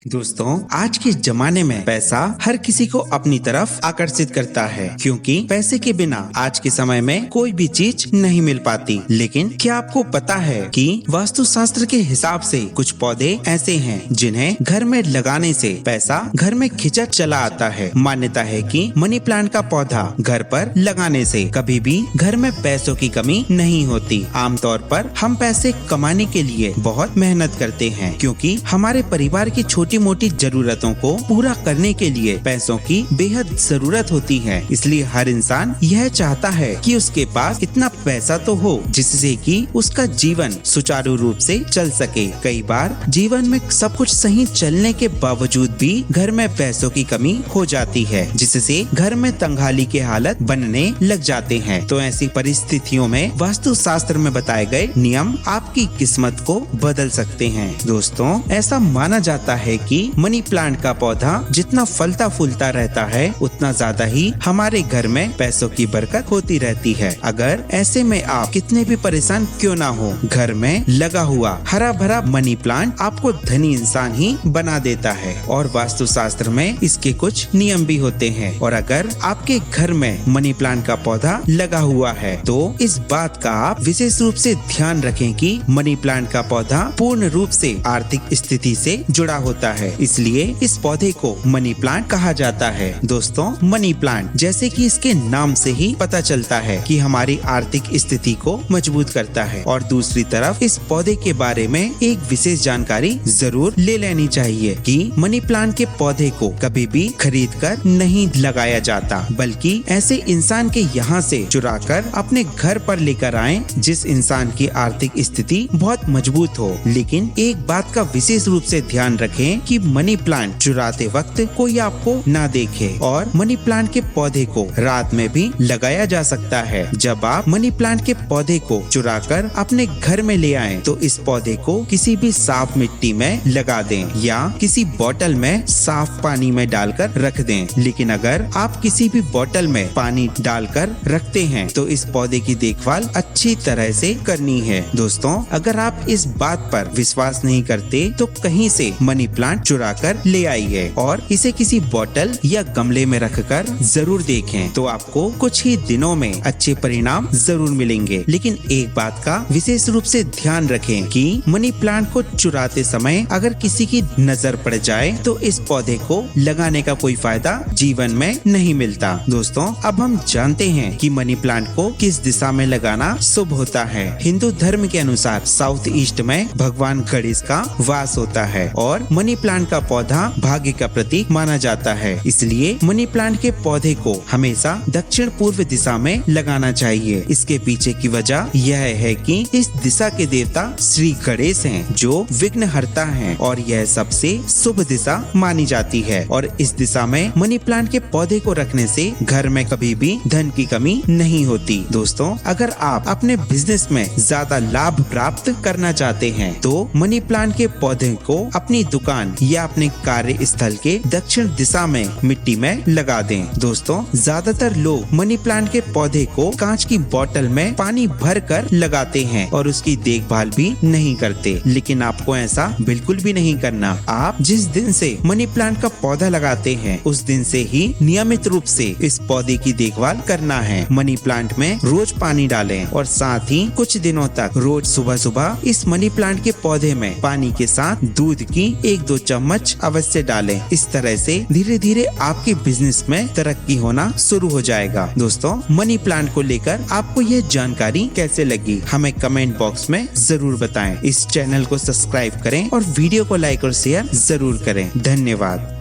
दोस्तों, आज के जमाने में पैसा हर किसी को अपनी तरफ आकर्षित करता है क्योंकि पैसे के बिना आज के समय में कोई भी चीज नहीं मिल पाती। लेकिन क्या आपको पता है कि वास्तुशास्त्र के हिसाब से कुछ पौधे ऐसे हैं जिन्हें घर में लगाने से पैसा घर में खिंचा चला आता है। मान्यता है कि मनी प्लांट का पौधा घर पर लगाने से कभी भी घर में पैसों की कमी नहीं होती। आमतौर पर हम पैसे कमाने के लिए बहुत मेहनत करते हैं क्योंकि हमारे परिवार की छोटी मोटी जरूरतों को पूरा करने के लिए पैसों की बेहद जरूरत होती है। इसलिए हर इंसान यह चाहता है कि उसके पास इतना पैसा तो हो जिससे कि उसका जीवन सुचारू रूप से चल सके। कई बार जीवन में सब कुछ सही चलने के बावजूद भी घर में पैसों की कमी हो जाती है जिससे घर में तंगहाली के हालत बनने लग जाते हैं। तो ऐसी परिस्थितियों में वास्तुशास्त्र में बताए गए नियम आपकी किस्मत को बदल सकते हैं। दोस्तों, ऐसा माना जाता है कि मनी प्लांट का पौधा जितना फलता फूलता रहता है उतना ज्यादा ही हमारे घर में पैसों की बरकत होती रहती है। अगर ऐसे में आप कितने भी परेशान क्यों ना हो, घर में लगा हुआ हरा भरा मनी प्लांट आपको धनी इंसान ही बना देता है। और वास्तुशास्त्र में इसके कुछ नियम भी होते हैं। और अगर आपके घर में मनी प्लांट का पौधा लगा हुआ है तो इस बात का आप विशेष रूप से ध्यान रखें कि मनी प्लांट का पौधा पूर्ण रूप से आर्थिक स्थिति से जुड़ा होता है, इसलिए इस पौधे को मनी प्लांट कहा जाता है। दोस्तों, मनी प्लांट जैसे कि इसके नाम से ही पता चलता है कि हमारी आर्थिक स्थिति को मजबूत करता है। और दूसरी तरफ इस पौधे के बारे में एक विशेष जानकारी जरूर ले लेनी चाहिए कि मनी प्लांट के पौधे को कभी भी खरीद कर नहीं लगाया जाता, बल्कि ऐसे इंसान के यहाँ से चुरा कर अपने घर पर लेकर आए जिस इंसान की आर्थिक स्थिति बहुत मजबूत हो। लेकिन एक बात का विशेष रूप से ध्यान रखें कि मनी प्लांट चुराते वक्त कोई आपको ना देखे। और मनी प्लांट के पौधे को रात में भी लगाया जा सकता है। जब आप मनी प्लांट के पौधे को चुराकर अपने घर में ले आएं, तो इस पौधे को किसी भी साफ मिट्टी में लगा दें या किसी बोतल में साफ पानी में डालकर रख दें। लेकिन अगर आप किसी भी बोतल में पानी डालकर रखते हैं तो इस पौधे की देखभाल अच्छी तरह से करनी है। दोस्तों, अगर आप इस बात पर विश्वास नहीं करते तो कहीं से मनी प्लांट चुरा कर ले आइए और इसे किसी बोतल या गमले में रखकर जरूर देखें, तो आपको कुछ ही दिनों में अच्छे परिणाम जरूर मिलेंगे। लेकिन एक बात का विशेष रूप से ध्यान रखें कि मनी प्लांट को चुराते समय अगर किसी की नजर पड़ जाए तो इस पौधे को लगाने का कोई फायदा जीवन में नहीं मिलता। दोस्तों, अब हम जानते हैं कि मनी प्लांट को किस दिशा में लगाना शुभ होता है। हिंदू धर्म के अनुसार साउथ ईस्ट में भगवान गणेश का वास होता है और मनी प्लांट का पौधा भाग्य का प्रतीक माना जाता है। इसलिए मनी प्लांट के पौधे को हमेशा दक्षिण पूर्व दिशा में लगाना चाहिए। इसके पीछे की वजह यह है कि इस दिशा के देवता श्री गणेश हैं, जो विघ्नहर्ता हैं और यह सबसे शुभ दिशा मानी जाती है। और इस दिशा में मनी प्लांट के पौधे को रखने से घर में कभी भी धन की कमी नहीं होती। दोस्तों, अगर आप अपने बिजनेस में ज्यादा लाभ प्राप्त करना चाहते हैं तो मनी प्लांट के पौधे को अपनी दुकान या अपने कार्य स्थल के दक्षिण दिशा में मिट्टी में लगा दें। दोस्तों, ज्यादातर लोग मनी प्लांट के पौधे को कांच की बोतल में पानी भर कर लगाते हैं और उसकी देखभाल भी नहीं करते। लेकिन आपको ऐसा बिल्कुल भी नहीं करना। आप जिस दिन से मनी प्लांट का पौधा लगाते हैं उस दिन से ही नियमित रूप से इस पौधे की देखभाल करना है। मनी प्लांट में रोज पानी डालें और साथ ही कुछ दिनों तक रोज सुबह सुबह इस मनी प्लांट के पौधे में पानी के साथ दूध की 1-2 चम्मच अवश्य डालें। इस तरह से धीरे धीरे आपके बिजनेस में तरक्की होना शुरू हो जाएगा। दोस्तों, मनी प्लांट को लेकर आपको यह जानकारी कैसे लगी हमें कमेंट बॉक्स में जरूर बताएं। इस चैनल को सब्सक्राइब करें और वीडियो को लाइक और शेयर जरूर करें। धन्यवाद।